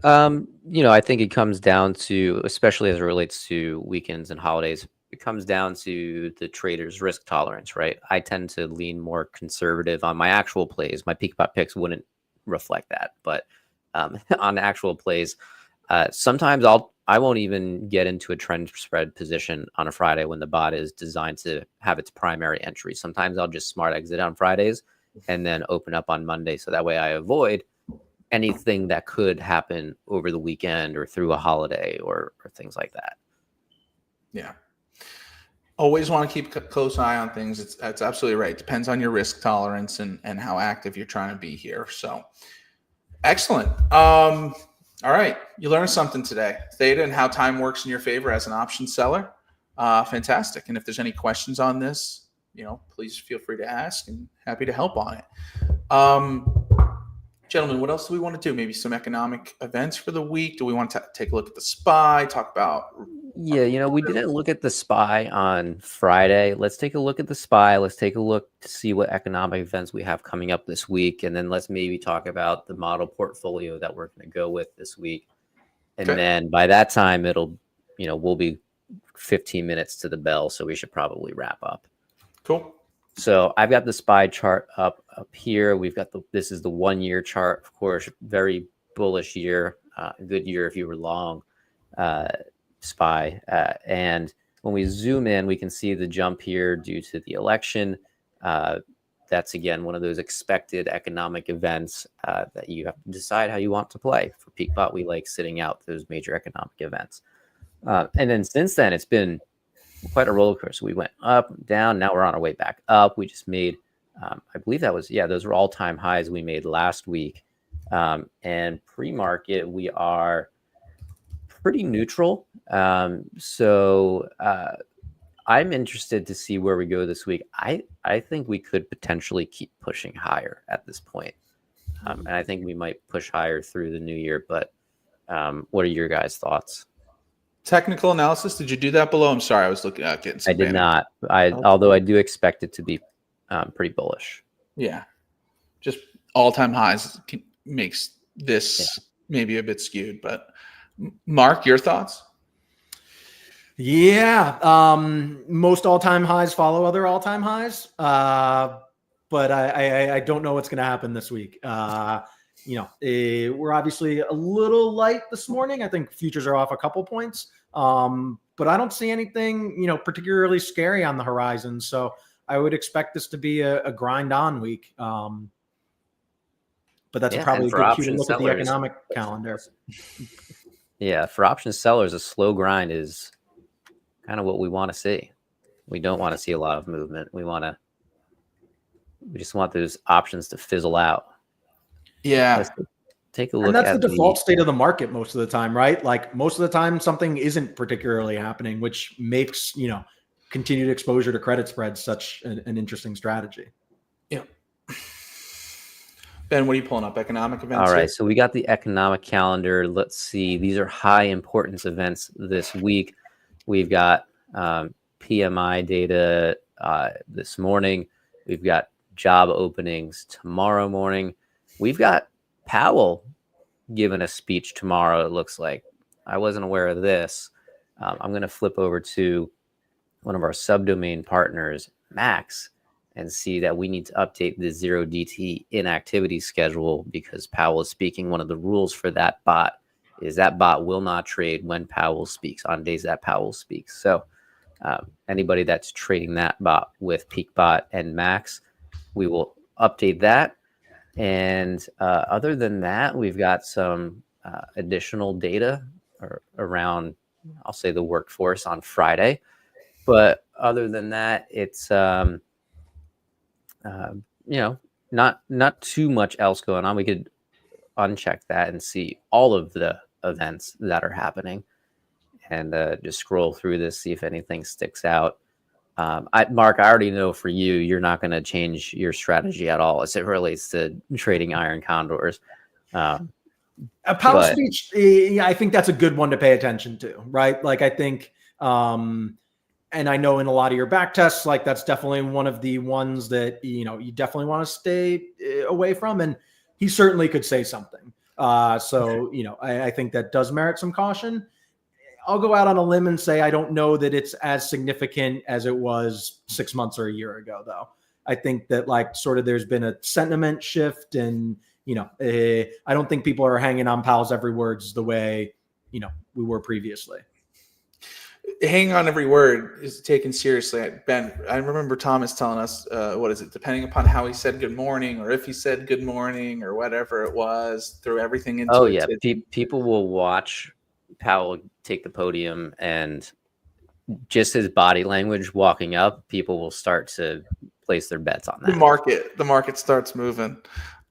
B: I think it comes down to, especially as it relates to weekends and holidays, it comes down to the trader's risk tolerance, right? I tend to lean more conservative on my actual plays. My PeakBot picks wouldn't reflect that, but on actual plays, sometimes I won't even get into a trend spread position on a Friday when the bot is designed to have its primary entry. Sometimes I'll just smart exit on Fridays and then open up on Monday. So that way I avoid anything that could happen over the weekend or through a holiday or things like that.
A: Yeah. Always want to keep a close eye on things. That's absolutely right. Depends on your risk tolerance and how active you're trying to be here. So excellent. All right. You learned something today. Theta and how time works in your favor as an option seller. Fantastic. And if there's any questions on this, please feel free to ask and happy to help on it. Gentlemen, what else do we want to do? Maybe some economic events for the week. Do we want to take a look at the SPY, talk about?
B: Yeah, we didn't look at the SPY on Friday. Let's take a look at the SPY. Let's take a look to see what economic events we have coming up this week. And then let's maybe talk about the model portfolio that we're going to go with this week. And then by that time, we'll be 15 minutes to the bell. So we should probably wrap up.
A: Cool.
B: So I've got the SPY chart up here. We've got this is the 1 year chart, of course, very bullish year, good year if you were long SPY. And when we zoom in, we can see the jump here due to the election. That's, again, one of those expected economic events that you have to decide how you want to play. For PeakBot, we like sitting out those major economic events. And then since then, it's been quite a roller coaster. We went up, down. Now we're on our way back up. We just made, I believe that was, those were all-time highs we made last week. And pre-market, we are pretty neutral. So I'm interested to see where we go this week. I think we could potentially keep pushing higher at this point. And I think we might push higher through the new year. But what are your guys' thoughts?
A: Technical analysis. Did you do that below? I'm sorry, I was looking at getting some.
B: I did not. Although I do expect it to be pretty bullish.
A: Yeah, just all-time highs makes this maybe a bit skewed. But Mark, your thoughts?
C: Yeah, most all-time highs follow other all-time highs, but I don't know what's going to happen this week. We're obviously a little light this morning. I think futures are off a couple points, but I don't see anything, particularly scary on the horizon. So I would expect this to be a grind-on week. But that's probably a good cue to look at the economic calendar.
B: Yeah, for option sellers, a slow grind is kind of what we want to see. We don't want to see a lot of movement. We just want those options to fizzle out.
A: Yeah.
B: Let's take a look.
C: And that's the default state of the market most of the time, right? Like most of the time, something isn't particularly happening, which makes, continued exposure to credit spreads such an interesting strategy.
A: Yeah. Ben, what are you pulling up? Economic events?
B: All right. So we got the economic calendar. Let's see. These are high importance events this week. We've got PMI data this morning. We've got job openings tomorrow morning. We've got Powell giving a speech tomorrow, it looks like. I wasn't aware of this. I'm going to flip over to one of our subdomain partners, Max, and see that we need to update the 0DT inactivity schedule because Powell is speaking. One of the rules for that bot is that bot will not trade when Powell speaks, on days that Powell speaks. So anybody that's trading that bot with PeakBot and Max, we will update that. And other than that, we've got some additional data around, I'll say, the workforce on Friday. But other than that, it's not too much else going on. We could uncheck that and see all of the events that are happening, and just scroll through this, see if anything sticks out. Mark, I already know for you, you're not going to change your strategy at all as it relates to trading iron condors.
C: A Powell speech, I think that's a good one to pay attention to, right? Like, I think, and I know in a lot of your back tests, like that's definitely one of the ones that, you definitely want to stay away from. And he certainly could say something. I think that does merit some caution. I'll go out on a limb and say I don't know that it's as significant as it was 6 months or a year ago, though. I think that there's been a sentiment shift, and I don't think people are hanging on Powell's every words the way we were previously.
A: Hanging on every word is taken seriously. Ben, I remember Thomas telling us, depending upon how he said good morning, or if he said good morning, or whatever it was, threw everything into it.
B: Oh yeah, people will watch Powell take the podium, and just his body language walking up, people will start to place their bets on that.
A: The market starts moving.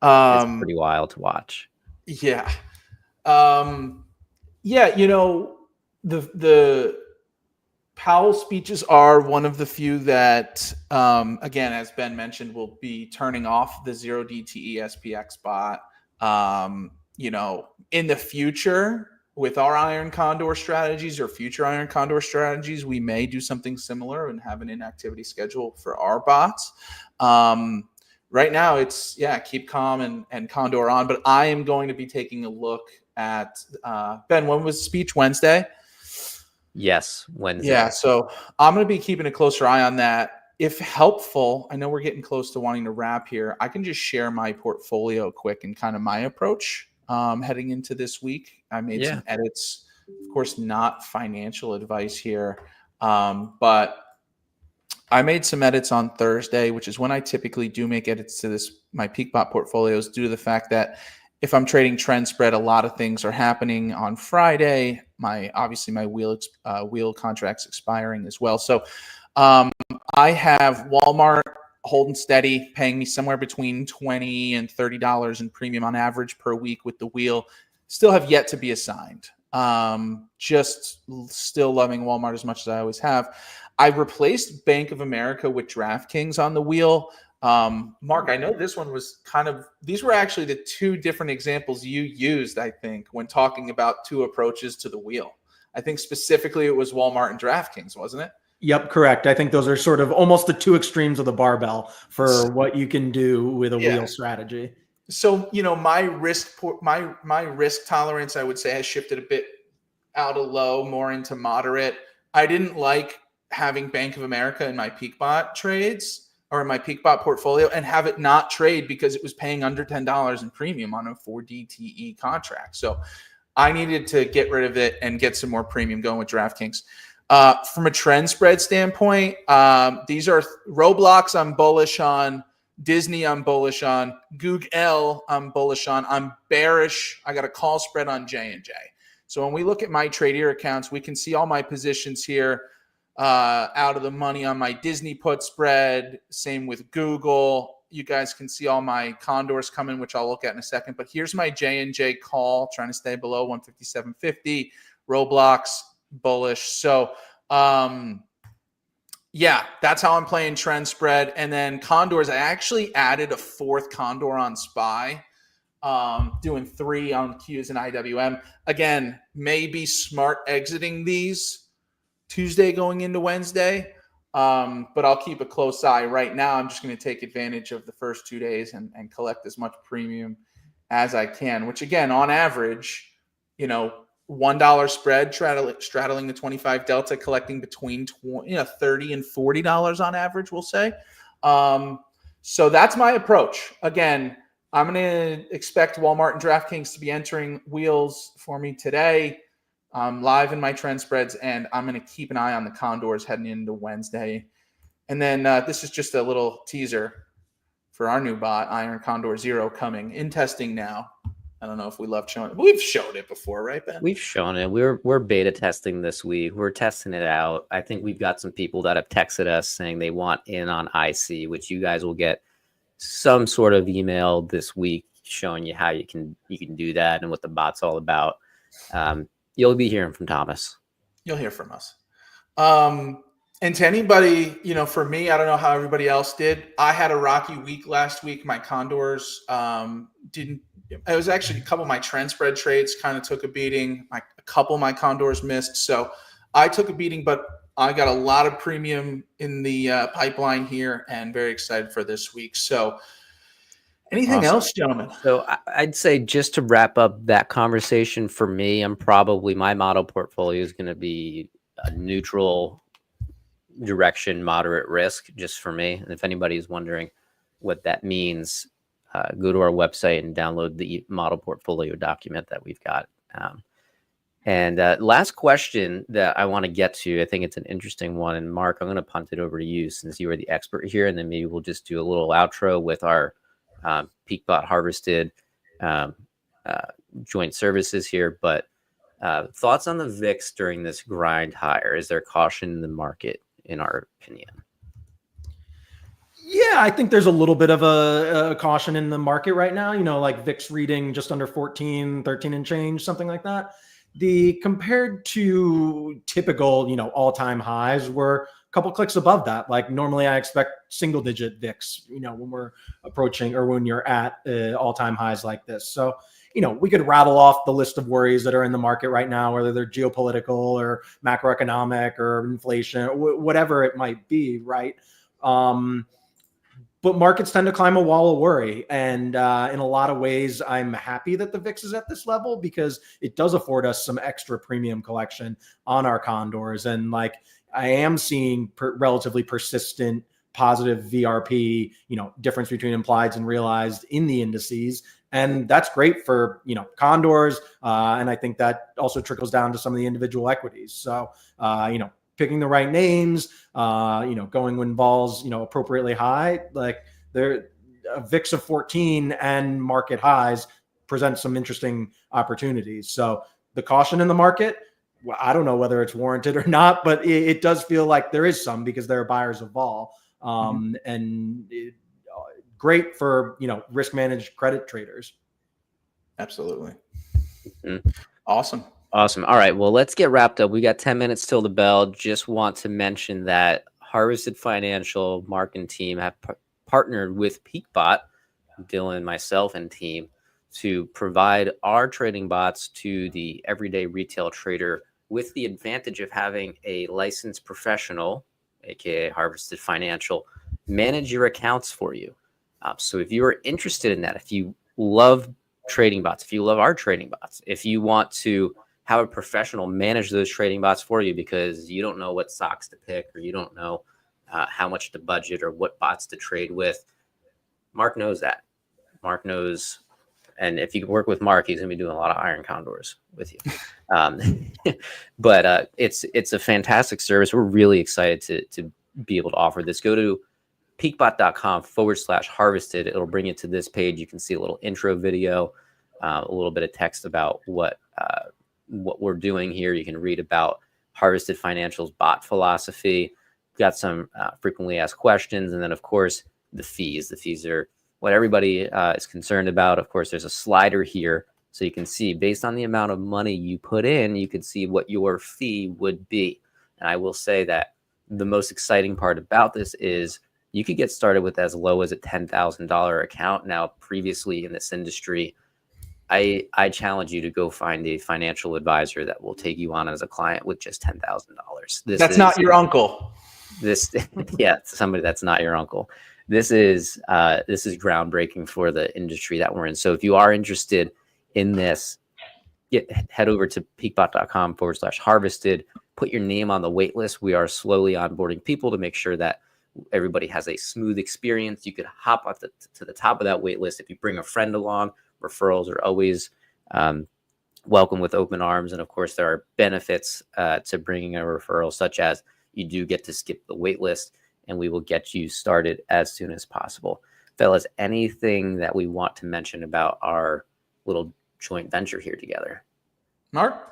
B: It's pretty wild to watch.
A: Yeah. The Powell speeches are one of the few that, again, as Ben mentioned, will be turning off the 0DTE SPX bot. In the future, with our iron condor strategies or future iron condor strategies, we may do something similar and have an inactivity schedule for our bots. Right now, it's keep calm and condor on. But I am going to be taking a look at Ben. When was speech? Wednesday.
B: Yes, Wednesday.
A: Yeah, so I'm going to be keeping a closer eye on that. If helpful, I know we're getting close to wanting to wrap here. I can just share my portfolio quick and kind of my approach heading into this week. I made some edits, of course, not financial advice here, but I made some edits on Thursday, which is when I typically do make edits to my PeakBot portfolios, due to the fact that if I'm trading trend spread, a lot of things are happening on Friday. obviously my wheel contracts expiring as well. So I have Walmart holding steady, paying me somewhere between $20 and $30 in premium on average per week with the wheel. Still have yet to be assigned. Just still loving Walmart as much as I always have. I replaced Bank of America with DraftKings on the wheel. Mark, I know this one was these were actually the two different examples you used, I think, when talking about two approaches to the wheel. I think specifically it was Walmart and DraftKings, wasn't it?
C: Yep, correct. I think those are sort of almost the two extremes of the barbell for what you can do with a wheel strategy.
A: So, my risk tolerance, I would say, has shifted a bit out of low, more into moderate. I didn't like having Bank of America in my PeakBot trades or in my PeakBot portfolio and have it not trade because it was paying under $10 in premium on a 4DTE contract. So I needed to get rid of it and get some more premium going with DraftKings. From a trend spread standpoint, these are Roblox I'm bullish on, Disney I'm bullish on, Google I'm bullish on. I'm bearish. I got a call spread on J&J. So when we look at my Tradier accounts, we can see all my positions here out of the money on my Disney put spread. Same with Google. You guys can see all my condors coming, which I'll look at in a second. But here's my J&J call, trying to stay below 157.50. Roblox bullish. So that's how I'm playing trend spread. And then condors, I actually added a fourth condor on SPY, doing 3 on Qs and IWM. Again, maybe smart exiting these Tuesday going into Wednesday, but I'll keep a close eye. Right now, I'm just going to take advantage of the first 2 days and collect as much premium as I can, which again, on average, $1 spread, straddling the 25 delta, collecting between $30 and $40 on average, we'll say. So that's my approach. Again, I'm going to expect Walmart and DraftKings to be entering wheels for me today. Live in my trend spreads, and I'm going to keep an eye on the condors heading into Wednesday. And then this is just a little teaser for our new bot, Iron Condor Zero, coming in testing now. I don't know if we love showing it. We've shown it before, right, Ben?
B: We've shown it. We're beta testing this week. We're testing it out. I think we've got some people that have texted us saying they want in on IC, which you guys will get some sort of email this week showing you how you can do that and what the bot's all about. You'll be hearing from Thomas. You'll
A: hear from us. And to anybody, for me, I don't know how everybody else did. I had a rocky week last week. My condors didn't. It was actually a couple of my trend spread trades kind of took a beating. A couple of my condors missed. So I took a beating, but I got a lot of premium in the pipeline here and very excited for this week. So anything else, gentlemen?
B: So I'd say just to wrap up that conversation for me, my model portfolio is going to be a neutral direction, moderate risk just for me. And if anybody's wondering what that means, go to our website and download the model portfolio document that we've got. And last question that I want to get to, I think it's an interesting one. And Mark, I'm going to punt it over to you since you are the expert here. And then maybe we'll just do a little outro with our PeakBot harvested joint services here. But thoughts on the VIX during this grind higher? Is there caution in the market, in our opinion?
C: Yeah, I think there's a little bit of a caution in the market right now, like VIX reading just under 13 and change, something like that. Compared to typical, all-time highs, we're a couple clicks above that. Like normally I expect single digit VIX, when we're approaching or when you're at all-time highs like this. So, we could rattle off the list of worries that are in the market right now, whether they're geopolitical or macroeconomic or inflation, whatever it might be, right? But markets tend to climb a wall of worry. And in a lot of ways, I'm happy that the VIX is at this level because it does afford us some extra premium collection on our condors. And I am seeing relatively persistent positive VRP, difference between implieds and realized in the indices. And that's great for, condors. And I think that also trickles down to some of the individual equities. So, picking the right names, going when vols, appropriately high, a VIX of 14 and market highs present some interesting opportunities. So the caution in the market, well, I don't know whether it's warranted or not, but it does feel like there is some, because there are buyers of vol, and great for, risk managed credit traders.
A: Absolutely.
B: Mm-hmm.
A: Awesome.
B: All right. Well, let's get wrapped up. We got 10 minutes till the bell. Just want to mention that Harvested Financial, Mark and team have partnered with PeakBot, Dillon, myself, and team, to provide our trading bots to the everyday retail trader, with the advantage of having a licensed professional, aka Harvested Financial, manage your accounts for you. So if you are interested in that, if you love trading bots, if you love our trading bots, if you want to have a professional manage those trading bots for you because you don't know what stocks to pick, or you don't know how much to budget or what bots to trade with, Mark knows that. Mark knows. And if you work with Mark, he's going to be doing a lot of iron condors with you. But it's a fantastic service. We're really excited to be able to offer this. Go to peakbot.com/harvested. It'll bring you to this page. You can see a little intro video, a little bit of text about what we're doing here. You can read about Harvested Financial's bot philosophy. We've got some frequently asked questions. And then, of course, the fees. The fees are what everybody is concerned about. Of course, there's a slider here, so you can see based on the amount of money you put in, you can see what your fee would be. And I will say that the most exciting part about this is you could get started with as low as a $10,000 account. Now, previously in this industry, I challenge you to go find a financial advisor that will take you on as a client with just $10,000.
A: That's not your uncle.
B: Somebody that's not your uncle. This is groundbreaking for the industry that we're in. So if you are interested in this, head over to peakbot.com/harvested. Put your name on the wait list. We are slowly onboarding people to make sure that everybody has a smooth experience. You could hop up to the top of that wait list if you bring a friend along. Referrals are always welcome with open arms. And of course, there are benefits to bringing a referral, such as you do get to skip the wait list, and we will get you started as soon as possible. Fellas, anything that we want to mention about our little joint venture here together?
A: Mark?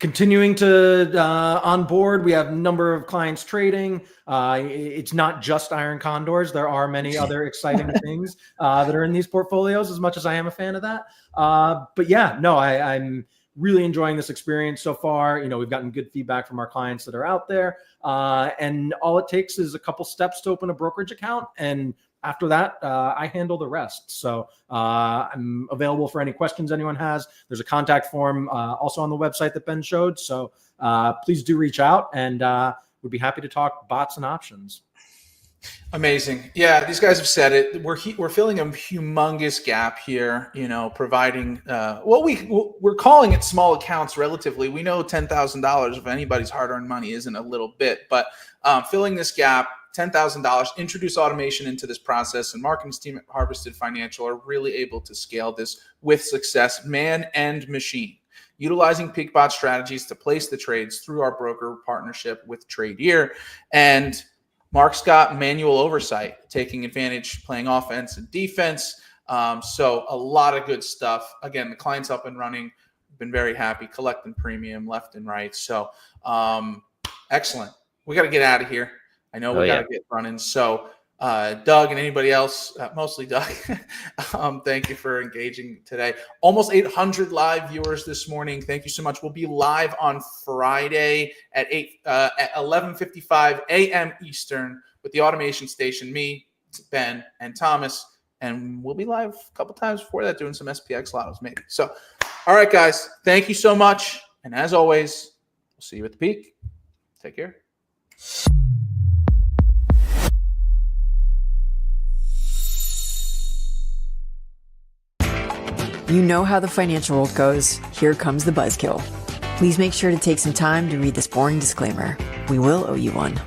C: Continuing to onboard. We have a number of clients trading. It's not just iron condors. There are many other exciting things that are in these portfolios, as much as I am a fan of that. But yeah, no, I'm really enjoying this experience so far. We've gotten good feedback from our clients that are out there. And all it takes is a couple steps to open a brokerage account. And after that, I handle the rest. So I'm available for any questions anyone has. There's a contact form also on the website that Ben showed. So please do reach out, and we'd be happy to talk bots and options.
A: Amazing. Yeah, these guys have said it. We're filling a humongous gap here, providing we're calling it small accounts relatively. We know $10,000 of anybody's hard-earned money isn't a little bit, but filling this gap, $10,000, introduce automation into this process, and Mark and his team at Harvested Financial are really able to scale this with success, man and machine, utilizing PeakBot strategies to place the trades through our broker partnership with Tradier. And Mark's got manual oversight, taking advantage, playing offense and defense. So a lot of good stuff. Again, the client's up and running. Been very happy, collecting premium left and right. So excellent. We got to get out of here. I know we got to get running. So Doug and anybody else, mostly Doug, thank you for engaging today. Almost 800 live viewers this morning. Thank you so much. We'll be live on Friday at 11:55 a.m. Eastern with the automation station, me, Ben, and Thomas. And we'll be live a couple times before that doing some SPX lottos maybe. So, all right, guys, thank you so much. And as always, we'll see you at the peak. Take care.
D: You know how the financial world goes. Here comes the buzzkill. Please make sure to take some time to read this boring disclaimer. We will owe you one.